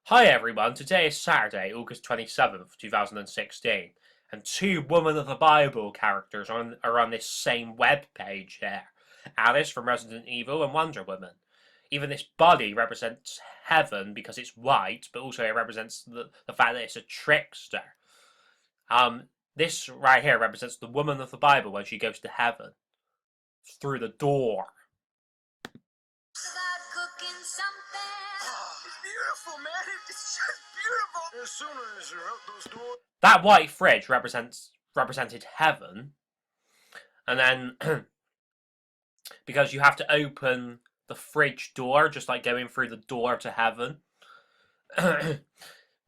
Hi everyone, today is Saturday, August 27th, 2016, and two Woman of the Bible characters are on this same web page here. Alice from Resident Evil and Wonder Woman. Even this body represents heaven because it's white, but also it represents the fact that it's a trickster. This right here represents the Woman of the Bible when she goes to heaven. Through the door. It's beautiful, man. It's just beautiful. As soon as you're out those doors. That white fridge represented heaven, and then because you have to open the fridge door, just like going through the door to heaven. But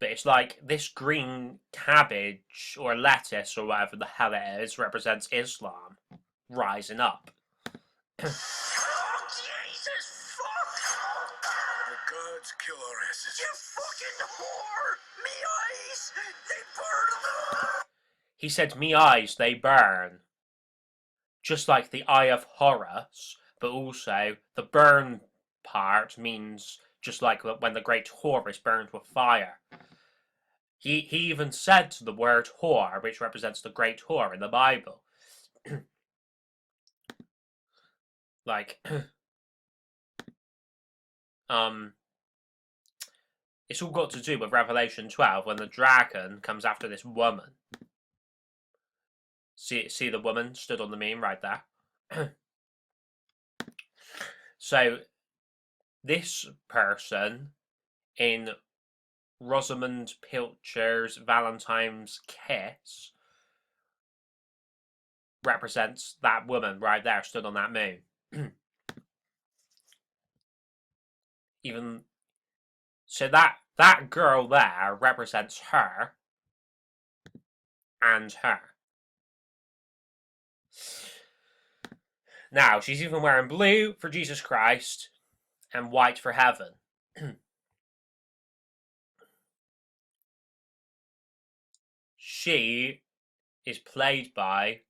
it's like this green cabbage or lettuce or whatever the hell it is represents Islam rising up. Oh, Jesus, fuck! The gods kill our asses. You fucking whore! Me eyes, they burn. He said, "Me eyes, they burn." Just like the Eye of Horus, but also the burn part means just like when the great whore is burned with fire. He even said the word whore, which represents the great whore in the Bible. Like, it's all got to do with Revelation 12 when the dragon comes after this woman. See the woman stood on the meme right there? So, this person in Rosamund Pilcher's Valentine's Kiss represents that woman right there stood on that moon. Even so, that girl there represents her and her. Now, she's even wearing blue for Jesus Christ and white for heaven. She is played by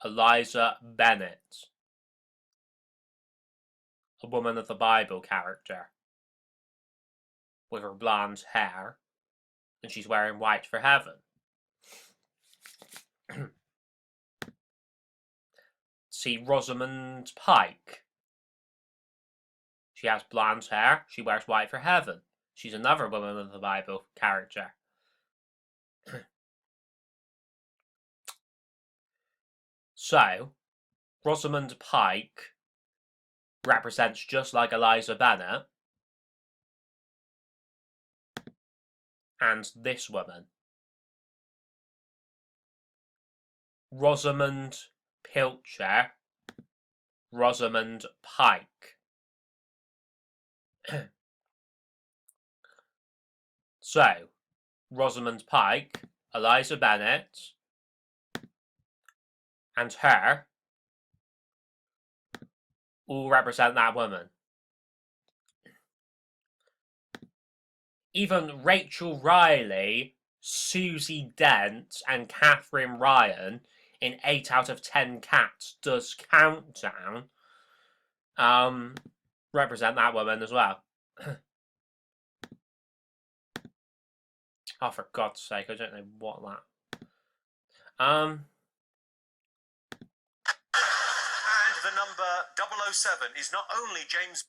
Eliza Bennett, a Woman of the Bible character, with her blonde hair, and she's wearing white for heaven. See Rosamund Pike. She has blonde hair, she wears white for heaven. She's another Woman of the Bible character. So, Rosamund Pike represents just like Eliza Bennett and this woman. Rosamund Pilcher, Rosamund Pike. So, Rosamund Pike, Eliza Bennett, and her all represent that woman. Even Rachel Riley, Susie Dent, and Catherine Ryan in 8 out of 10 Cats Does Countdown represent that woman as well. Oh, for God's sake, I don't know what that. And the number 007 is not only James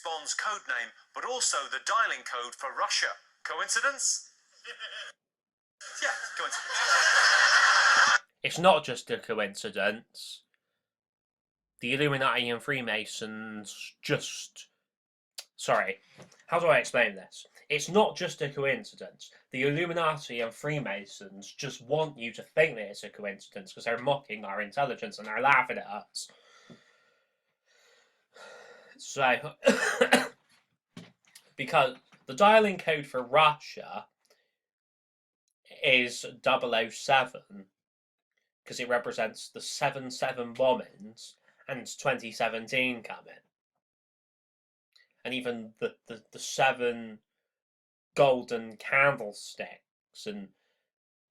Bond's code name, but also the dialing code for Russia. Coincidence? Yeah, coincidence. It's not just a coincidence. The Illuminati and Freemasons just... Sorry, how do I explain this? It's not just a coincidence. The Illuminati and Freemasons just want you to think that it's a coincidence because they're mocking our intelligence and they're laughing at us. So, because the dialing code for Russia is 007 because it represents the 7/7 bombings and 2017 coming. And even the 7 golden candlesticks and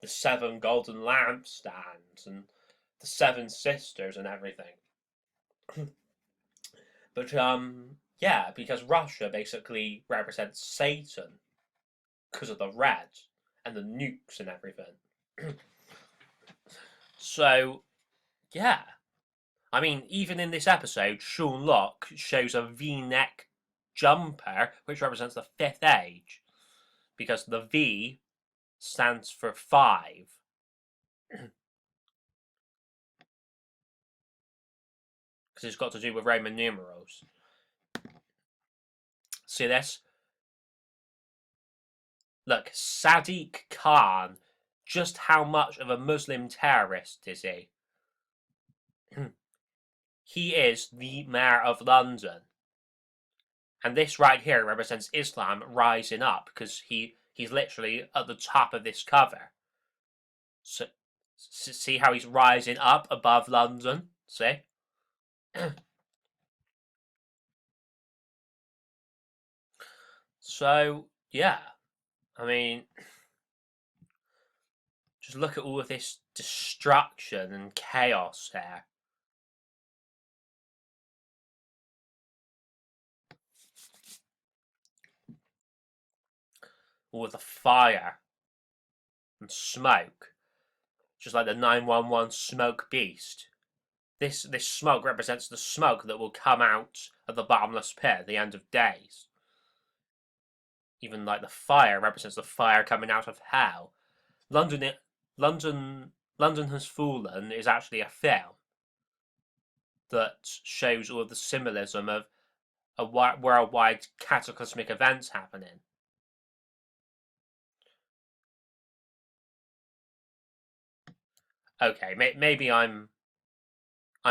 the 7 golden lampstands and the 7 sisters and everything. But yeah, because Russia basically represents Satan. because of the red and the nukes and everything. So, yeah. I mean, even in this episode, Sean Locke shows a V-neck jumper, which represents the fifth age, because the V stands for 5. Because it's got to do with Roman numerals. See this? Look, Sadiq Khan, just how much of a Muslim terrorist is he? He is the Mayor of London. And this right here represents Islam rising up, because he's literally at the top of this cover. So, see how he's rising up above London? See? So, yeah. I mean, just look at all of this destruction and chaos here. All of the fire and smoke. Just like the 911 smoke beast. This smoke represents the smoke that will come out of the bottomless pit at the end of days. Even like the fire represents the fire coming out of hell. London Has Fallen is actually a film that shows all of the symbolism of a worldwide cataclysmic events happening. Okay, maybe I'm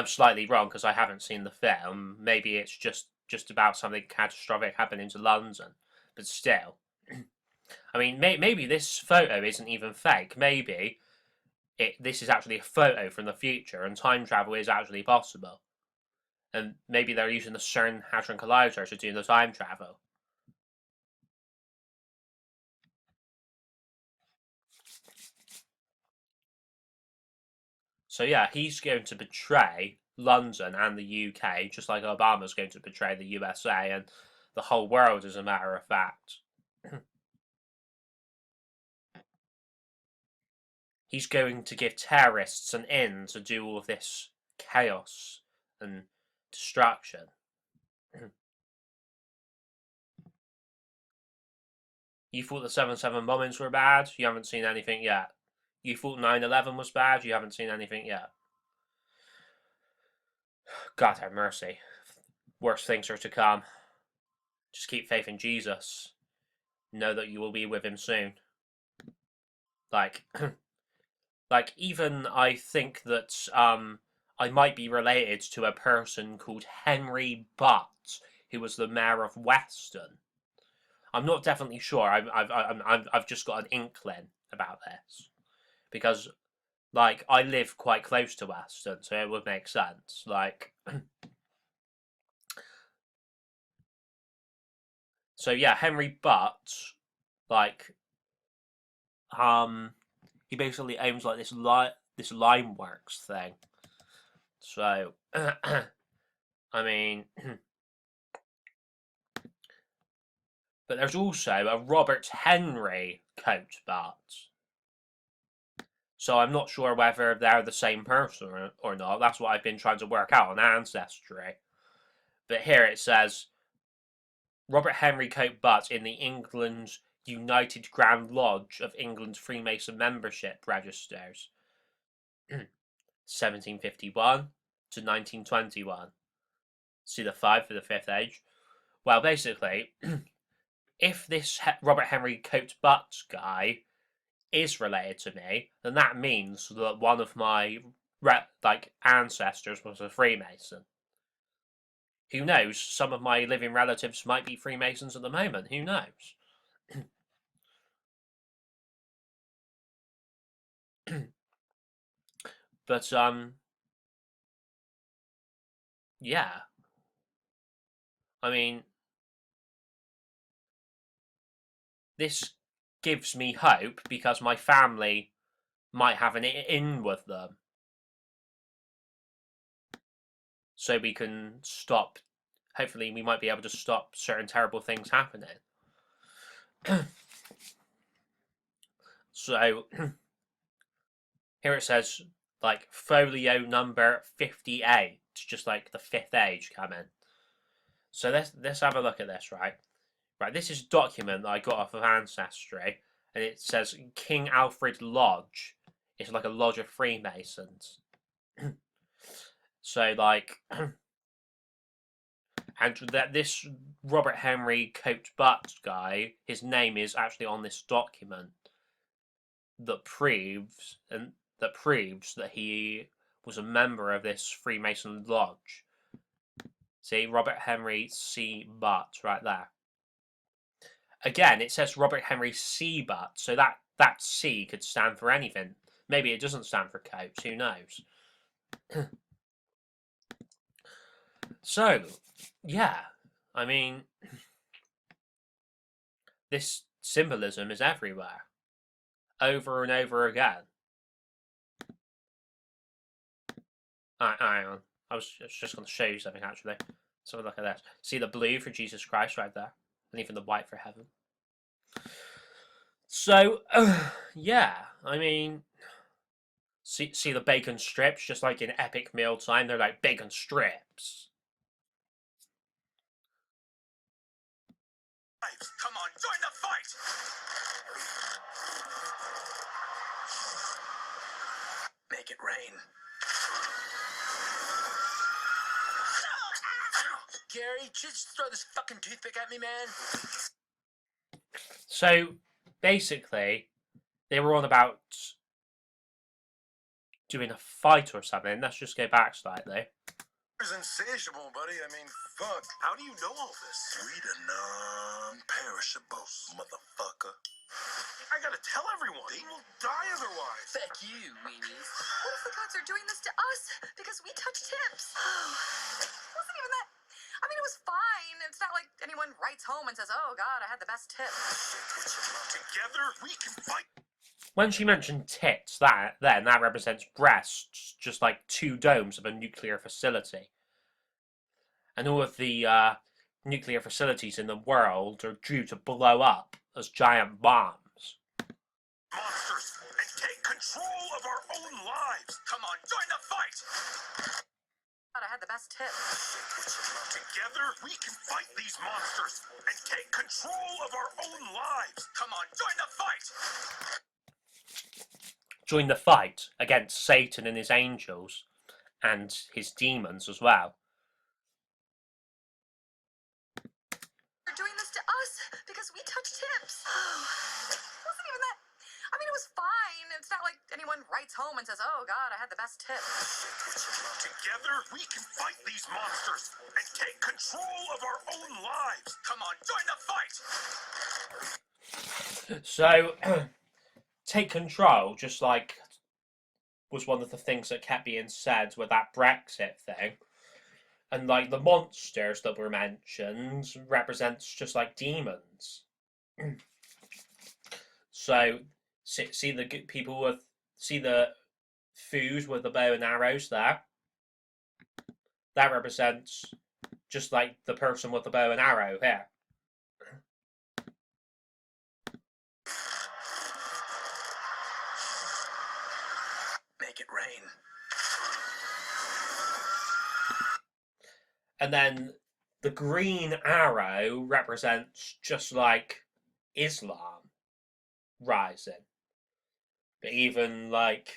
slightly wrong because I haven't seen the film. Maybe it's just about something catastrophic happening to London, but still. I mean, maybe this photo isn't even fake. Maybe this is actually a photo from the future, and time travel is actually possible. And maybe they're using the CERN Hadron Collider to do the time travel. So yeah, he's going to betray London and the UK, just like Obama's going to betray the USA and the whole world, as a matter of fact. He's going to give terrorists an in to do all of this chaos and destruction. You thought the 7/7 bombings were bad? You haven't seen anything yet. You thought 9/11 was bad? You haven't seen anything yet. God have mercy. Worse things are to come. Just keep faith in Jesus. Know that you will be with him soon. Like, even I think that I might be related to a person called Henry Butt, who was the mayor of Weston. I'm not definitely sure. I've just got an inkling about this because, like, I live quite close to Weston, so it would make sense. Like, so yeah, Henry Butt, like, he basically owns like this Limeworks thing. So, I mean. But there's also a Robert Henry coat butt. So I'm not sure whether they're the same person or not. That's what I've been trying to work out on Ancestry. But here it says, Robert Henry coat butt in the England United Grand Lodge of England Freemason membership registers. 1751 to 1921. See the 5 for the fifth age? Well, basically, if this Robert Henry coat butt guy is related to me, then that means that one of my ancestors was a Freemason. Who knows? Some of my living relatives might be Freemasons at the moment. Who knows? But yeah. I mean, this gives me hope because my family might have an in with them. So we can stop, hopefully we might be able to stop certain terrible things happening. So here it says like folio number 58, just like the fifth age coming. So let's have a look at this, right? Right, this is a document that I got off of Ancestry, and it says King Alfred Lodge. It's like a lodge of Freemasons. So like, and that this Robert Henry Coates Butt guy, his name is actually on this document that proves that he was a member of this Freemason lodge. See, Robert Henry C. Butt right there. Again, it says Robert Henry C. Butt, so that C could stand for anything. Maybe it doesn't stand for Coates, who knows? So, yeah, I mean, this symbolism is everywhere, over and over again. Hang on, I was just going to show you something, actually. So look at this. See the blue for Jesus Christ right there, and even the white for heaven. So, yeah, I mean, see the bacon strips, just like in epic mealtime, they're like bacon strips. Come on, join the fight! Make it rain. Gary, just throw this fucking toothpick at me, man. So, basically, they were on about doing a fight or something. Let's just go back slightly. It's insatiable, buddy. I mean, fuck. How do you know all this? We the non-perishables, motherfucker. I gotta tell everyone. They will die otherwise. Fuck you, weenies. What if the gods are doing this to us because we touched tips? It wasn't even that. I mean, it was fine. It's not like anyone writes home and says, "Oh God, I had the best tip." Together, we can fight. When she mentioned tits, that represents breasts, just like two domes of a nuclear facility. And all of the nuclear facilities in the world are due to blow up as giant bombs. Monsters, and take control of our own lives. Come on, join the fight. God, I had the best tip. Together, we can fight these monsters and take control of our own lives. Come on, join the fight. Join the fight against Satan and his angels and his demons as well. They're doing this to us because we touched tips. It wasn't even that. I mean, it was fine. It's not like anyone writes home and says, "Oh God, I had the best tip." Together, we can fight these monsters and take control of our own lives. Come on, join the fight. So, take control, just like was one of the things that kept being said with that Brexit thing. And like the monsters that were mentioned represents just like demons. So, see the good people with, see the food with the bow and arrows there? That represents just like the person with the bow and arrow here. Make it rain. And then the green arrow represents just like Islam rising. But even like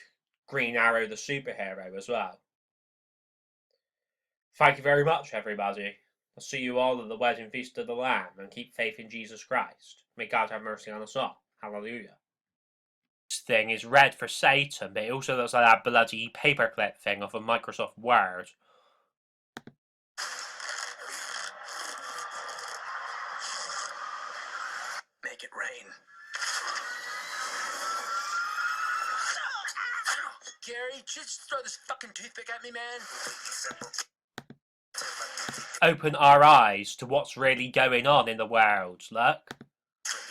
Green Arrow the superhero as well. Thank you very much, everybody. I'll see you all at the wedding feast of the Lamb, and keep faith in Jesus Christ. May God have mercy on us all. Hallelujah. This thing is red for Satan, but it also looks like that bloody paperclip thing off of Microsoft Word. Make it rain. Gary, just throw this fucking toothpick at me, man. Open our eyes to what's really going on in the world, look.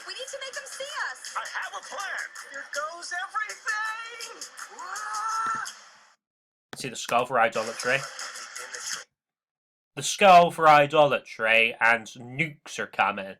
We need to make them see us. I have a plan. Here goes everything. See the skull for idolatry? The skull for idolatry, and nukes are coming.